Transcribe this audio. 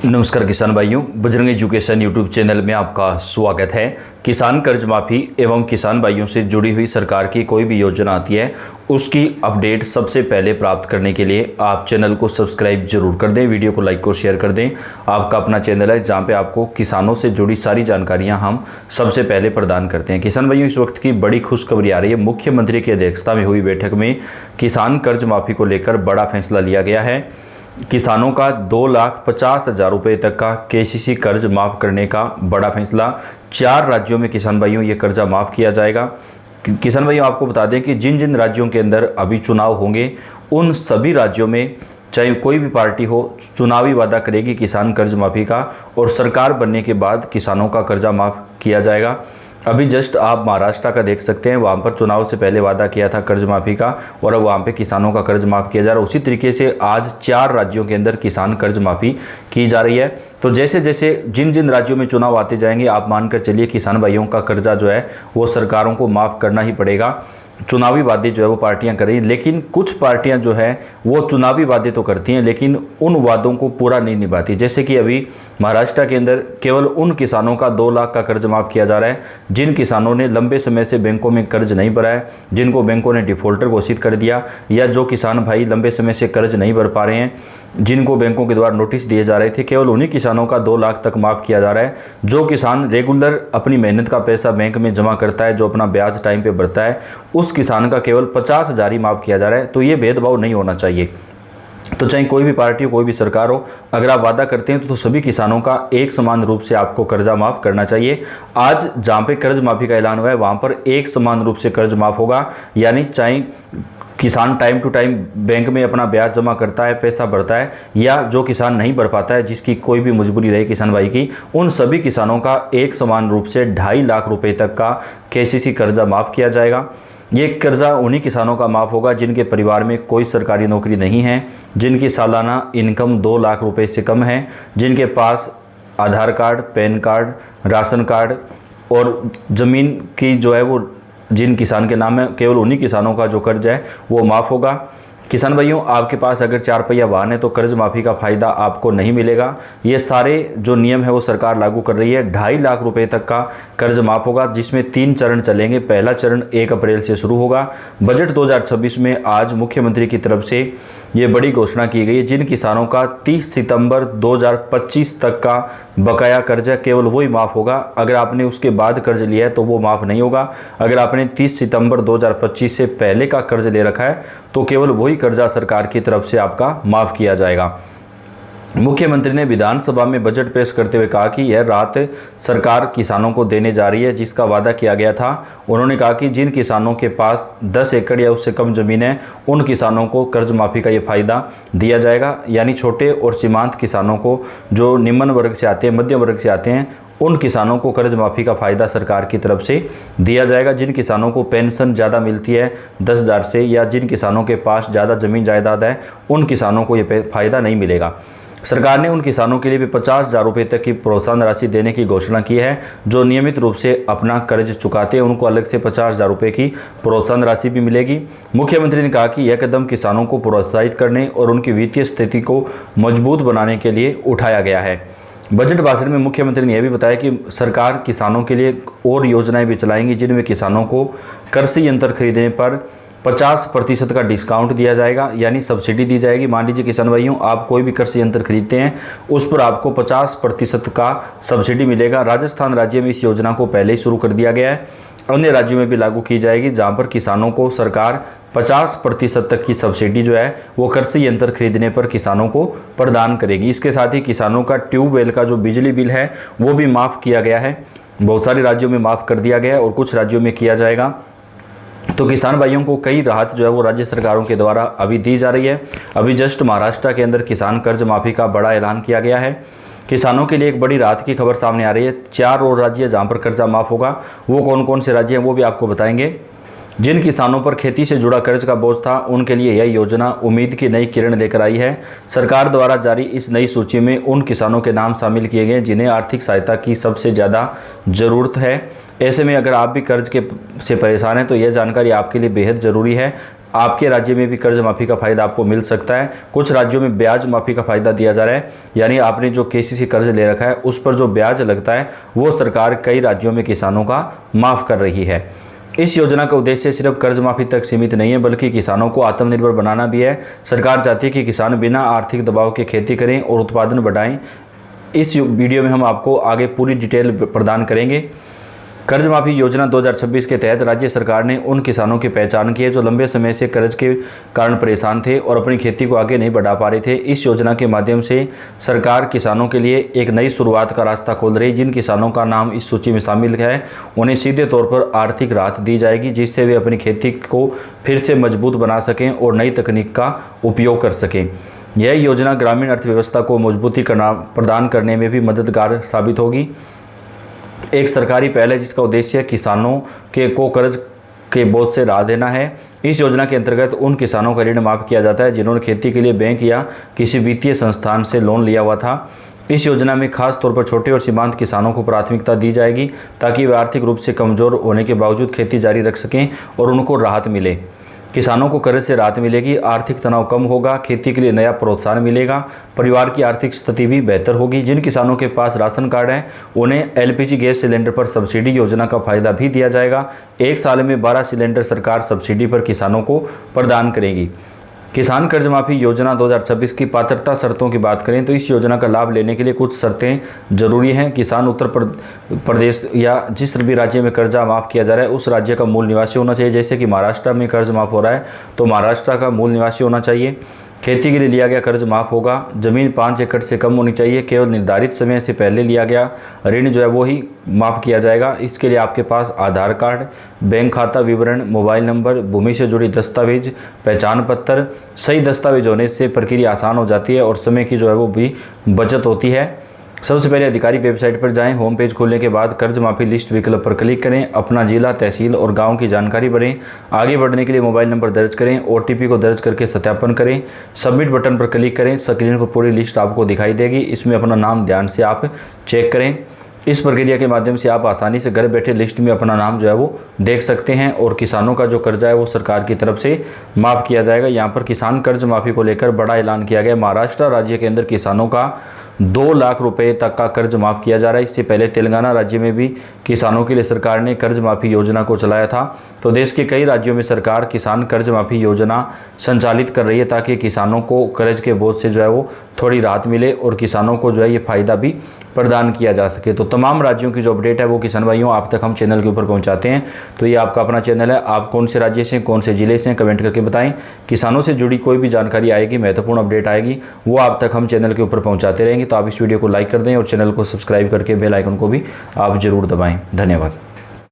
नमस्कार किसान भाइयों, बजरंग एजुकेशन यूट्यूब चैनल में आपका स्वागत है। किसान कर्ज माफ़ी एवं किसान भाइयों से जुड़ी हुई सरकार की कोई भी योजना आती है उसकी अपडेट सबसे पहले प्राप्त करने के लिए आप चैनल को सब्सक्राइब जरूर कर दें, वीडियो को लाइक और शेयर कर दें। आपका अपना चैनल है जहां पे आपको किसानों से जुड़ी सारी जानकारियां हम सबसे पहले प्रदान करते हैं। किसान भाइयों, इस वक्त की बड़ी खुशखबरी आ रही है। मुख्यमंत्री की अध्यक्षता में हुई बैठक में किसान कर्ज माफ़ी को लेकर बड़ा फैसला लिया गया है। किसानों का 2,50,000 रुपये तक का केसीसी कर्ज माफ़ करने का बड़ा फैसला। 4 राज्यों में किसान भाइयों ये कर्जा माफ़ किया जाएगा। किसान भाइयों, आपको बता दें कि जिन जिन राज्यों के अंदर अभी चुनाव होंगे उन सभी राज्यों में चाहे कोई भी पार्टी हो, चुनावी वादा करेगी किसान कर्ज माफ़ी का, और सरकार बनने के बाद किसानों का कर्जा माफ़ किया जाएगा। अभी जस्ट आप महाराष्ट्र का देख सकते हैं, वहाँ पर चुनाव से पहले वादा किया था कर्ज माफ़ी का और अब वहाँ पे किसानों का कर्ज माफ़ किया जा रहा है। उसी तरीके से आज 4 राज्यों के अंदर किसान कर्ज माफ़ी की जा रही है। तो जैसे जैसे जिन जिन राज्यों में चुनाव आते जाएंगे, आप मानकर चलिए किसान भाइयों का कर्जा जो है वो सरकारों को माफ़ करना ही पड़ेगा। चुनावी वादे जो है वो पार्टियां कर रही हैं, लेकिन कुछ पार्टियां जो है वो चुनावी वादे तो करती हैं लेकिन उन वादों को पूरा नहीं निभाती। जैसे कि अभी महाराष्ट्र के अंदर केवल उन किसानों का 2 लाख का कर्ज माफ़ किया जा रहा है जिन किसानों ने लंबे समय से बैंकों में कर्ज नहीं भरा है, जिनको बैंकों ने डिफ़ॉल्टर घोषित कर दिया, या जो किसान भाई लंबे समय से कर्ज नहीं भर पा रहे हैं, जिनको बैंकों के द्वारा नोटिस दिए जा रहे थे, केवल उन्हीं किसानों का 2 लाख तक माफ़ किया जा रहा है। जो किसान रेगुलर अपनी मेहनत का पैसा बैंक में जमा करता है, जो अपना ब्याज टाइम पे भरता है, उस किसान का केवल 50,000 ही माफ़ किया जा रहा है। तो ये भेदभाव नहीं होना चाहिए। तो चाहे कोई भी पार्टी हो, कोई भी सरकार हो, अगर आप वादा करते हैं तो सभी किसानों का एक समान रूप से आपको कर्जा माफ़ करना चाहिए। आज जहाँ पे कर्ज माफ़ी का ऐलान हुआ है वहाँ पर एक समान रूप से कर्ज माफ़ होगा, यानी चाहे किसान टाइम टू टाइम बैंक में अपना ब्याज जमा करता है, पैसा भरता है, या जो किसान नहीं भर पाता है, जिसकी कोई भी मजबूरी रही किसान भाई की, उन सभी किसानों का एक समान रूप से 2.5 लाख रुपए तक का केसीसी कर्जा माफ़ किया जाएगा। ये कर्जा उन्हीं किसानों का माफ़ होगा जिनके परिवार में कोई सरकारी नौकरी नहीं है, जिनकी सालाना इनकम 2 लाख रुपए से कम है, जिनके पास Aadhaar card, PAN card, ration card और ज़मीन की जो है वो जिन किसान के नाम है, केवल उन्हीं किसानों का जो कर्ज है वो माफ़ होगा। किसान भाइयों, आपके पास अगर 4 पहिया वाहन है तो कर्ज माफ़ी का फ़ायदा आपको नहीं मिलेगा। ये सारे जो नियम है वो सरकार लागू कर रही है। 2.5 लाख रुपए तक का कर्ज माफ़ होगा, जिसमें 3 चरण चलेंगे। पहला चरण 1 अप्रैल से शुरू होगा। बजट 2026 में आज मुख्यमंत्री की तरफ से ये बड़ी घोषणा की गई है। जिन किसानों का 30 सितंबर 2025 तक का बकाया कर्ज है, केवल वही माफ़ होगा। अगर आपने उसके बाद कर्ज लिया है तो वो माफ़ नहीं होगा। अगर आपने 30 सितंबर 2025 से पहले का कर्ज ले रखा है तो केवल वही कर्जा सरकार की तरफ से आपका माफ़ किया जाएगा। मुख्यमंत्री ने विधानसभा में बजट पेश करते हुए कहा कि यह राहत सरकार किसानों को देने जा रही है जिसका वादा किया गया था। उन्होंने कहा कि जिन किसानों के पास 10 एकड़ या उससे कम ज़मीन है उन किसानों को कर्ज माफ़ी का ये फ़ायदा दिया जाएगा, यानी छोटे और सीमांत किसानों को, जो निम्न वर्ग से आते हैं, मध्यम वर्ग से आते हैं, उन किसानों को कर्ज माफ़ी का फ़ायदा सरकार की तरफ से दिया जाएगा। जिन किसानों को पेंशन ज़्यादा मिलती है 10,000 से, या जिन किसानों के पास ज़्यादा ज़मीन जायदाद है, उन किसानों को ये फ़ायदा नहीं मिलेगा। सरकार ने उन किसानों के लिए भी 50,000 रुपये तक की प्रोत्साहन राशि देने की घोषणा की है। जो नियमित रूप से अपना कर्ज चुकाते हैं उनको अलग से 50,000 रुपये की प्रोत्साहन राशि भी मिलेगी। मुख्यमंत्री ने कहा कि यह कदम किसानों को प्रोत्साहित करने और उनकी वित्तीय स्थिति को मजबूत बनाने के लिए उठाया गया है। बजट भाषण में मुख्यमंत्री ने यह भी बताया कि सरकार किसानों के लिए और योजनाएं भी चलाएंगी, जिनमें किसानों को कृषि यंत्र खरीदने पर 50% का डिस्काउंट दिया जाएगा, यानी सब्सिडी दी जाएगी। मान लीजिए किसान भाइयों, आप कोई भी कृषि यंत्र खरीदते हैं उस पर आपको 50% का सब्सिडी मिलेगा। राजस्थान राज्य में इस योजना को पहले ही शुरू कर दिया गया है, अन्य राज्यों में भी लागू की जाएगी, जहां पर किसानों को सरकार 50% तक की सब्सिडी जो है वो कृषि यंत्र खरीदने पर किसानों को प्रदान करेगी। इसके साथ ही किसानों का ट्यूबवेल का जो बिजली बिल है वो भी माफ़ किया गया है। बहुत सारे राज्यों में माफ़ कर दिया गया है और कुछ राज्यों में किया जाएगा। तो किसान भाइयों को कई राहत जो है वो राज्य सरकारों के द्वारा अभी दी जा रही है। अभी जस्ट महाराष्ट्र के अंदर किसान कर्ज माफ़ी का बड़ा ऐलान किया गया है। किसानों के लिए एक बड़ी राहत की खबर सामने आ रही है। 4 और राज्य जहां पर कर्जा माफ़ होगा, वो कौन कौन से राज्य हैं वो भी आपको बताएंगे। जिन किसानों पर खेती से जुड़ा कर्ज का बोझ था उनके लिए यह योजना उम्मीद की नई किरण लेकर आई है। सरकार द्वारा जारी इस नई सूची में उन किसानों के नाम शामिल किए गए जिन्हें आर्थिक सहायता की सबसे ज़्यादा ज़रूरत है। ऐसे में अगर आप भी कर्ज के से परेशान हैं तो यह जानकारी आपके लिए बेहद ज़रूरी है। आपके राज्य में भी कर्ज माफ़ी का फ़ायदा आपको मिल सकता है। कुछ राज्यों में ब्याज माफ़ी का फ़ायदा दिया जा रहा है, यानी आपने जो केसीसी कर्ज ले रखा है उस पर जो ब्याज लगता है वो सरकार कई राज्यों में किसानों का माफ़ कर रही है। इस योजना का उद्देश्य सिर्फ कर्ज माफ़ी तक सीमित नहीं है, बल्कि किसानों को आत्मनिर्भर बनाना भी है। सरकार चाहती है कि किसान बिना आर्थिक दबाव के खेती करें और उत्पादन बढ़ाएं। इस वीडियो में हम आपको आगे पूरी डिटेल प्रदान करेंगे। कर्ज माफ़ी योजना 2026 के तहत राज्य सरकार ने उन किसानों की पहचान की है जो लंबे समय से कर्ज के कारण परेशान थे और अपनी खेती को आगे नहीं बढ़ा पा रहे थे। इस योजना के माध्यम से सरकार किसानों के लिए एक नई शुरुआत का रास्ता खोल रही है। जिन किसानों का नाम इस सूची में शामिल है उन्हें सीधे तौर पर आर्थिक राहत दी जाएगी, जिससे वे अपनी खेती को फिर से मजबूत बना सकें और नई तकनीक का उपयोग कर सकें। यह योजना ग्रामीण अर्थव्यवस्था को मजबूती प्रदान करने में भी मददगार साबित होगी। एक सरकारी पहल है जिसका उद्देश्य किसानों को कर्ज के बोझ से राहत देना है। इस योजना के अंतर्गत उन किसानों का ऋण माफ़ किया जाता है जिन्होंने खेती के लिए बैंक या किसी वित्तीय संस्थान से लोन लिया हुआ था। इस योजना में खास तौर पर छोटे और सीमांत किसानों को प्राथमिकता दी जाएगी ताकि वे आर्थिक रूप से कमज़ोर होने के बावजूद खेती जारी रख सकें और उनको राहत मिले। किसानों को कर्ज से राहत मिलेगी, आर्थिक तनाव कम होगा, खेती के लिए नया प्रोत्साहन मिलेगा, परिवार की आर्थिक स्थिति भी बेहतर होगी। जिन किसानों के पास राशन कार्ड है उन्हें एलपीजी गैस सिलेंडर पर सब्सिडी योजना का फ़ायदा भी दिया जाएगा। एक साल में 12 सिलेंडर सरकार सब्सिडी पर किसानों को प्रदान करेगी। किसान कर्ज माफ़ी योजना 2026 की पात्रता शर्तों की बात करें तो इस योजना का लाभ लेने के लिए कुछ शर्तें जरूरी हैं। किसान उत्तर प्रदेश या जिस भी राज्य में कर्जा माफ़ किया जा रहा है उस राज्य का मूल निवासी होना चाहिए। जैसे कि महाराष्ट्र में कर्ज माफ़ हो रहा है तो महाराष्ट्र का मूल निवासी होना चाहिए। खेती के लिए लिया गया कर्ज माफ़ होगा। ज़मीन 5 एकड़ से कम होनी चाहिए। केवल निर्धारित समय से पहले लिया गया ऋण जो है वो ही माफ़ किया जाएगा। इसके लिए आपके पास आधार कार्ड, बैंक खाता विवरण, मोबाइल नंबर, भूमि से जुड़ी दस्तावेज, पहचान पत्र, सही दस्तावेज होने से प्रक्रिया आसान हो जाती है और समय की जो है वो भी बचत होती है। सबसे पहले अधिकारी वेबसाइट पर जाएं। होम पेज खोलने के बाद कर्ज माफ़ी लिस्ट विकल्प पर क्लिक करें। अपना जिला, तहसील और गांव की जानकारी भरें। आगे बढ़ने के लिए मोबाइल नंबर दर्ज करें। ओटीपी को दर्ज करके सत्यापन करें। सबमिट बटन पर क्लिक करें। स्क्रीन पर पूरी लिस्ट आपको दिखाई देगी। इसमें अपना नाम ध्यान से आप चेक करें। इस प्रक्रिया के माध्यम से आप आसानी से घर बैठे लिस्ट में अपना नाम जो है वो देख सकते हैं और किसानों का जो कर्जा है वो सरकार की तरफ से माफ़ किया जाएगा। यहाँ पर किसान कर्ज माफ़ी को लेकर बड़ा ऐलान किया गया। महाराष्ट्र राज्य के अंदर किसानों का 2 लाख रुपए तक का कर्ज माफ़ किया जा रहा है। इससे पहले तेलंगाना राज्य में भी किसानों के लिए सरकार ने कर्ज माफ़ी योजना को चलाया था। तो देश के कई राज्यों में सरकार किसान कर्ज माफ़ी योजना संचालित कर रही है ताकि किसानों को कर्ज के बोझ से जो है वो थोड़ी राहत मिले और किसानों को जो है ये फ़ायदा भी प्रदान किया जा सके। तो तमाम राज्यों की जो अपडेट है वो किसान भाइयों आप तक हम चैनल के ऊपर पहुंचाते हैं। तो ये आपका अपना चैनल है। आप कौन से राज्य से, कौन से ज़िले से हैं, कमेंट करके बताएं। किसानों से जुड़ी कोई भी जानकारी आएगी, महत्वपूर्ण अपडेट आएगी, वो आप तक हम चैनल के ऊपर पहुंचाते रहेंगे। तो आप इस वीडियो को लाइक कर दें और चैनल को सब्सक्राइब करके बेल आइकन को भी आप ज़रूर दबाएँ। धन्यवाद।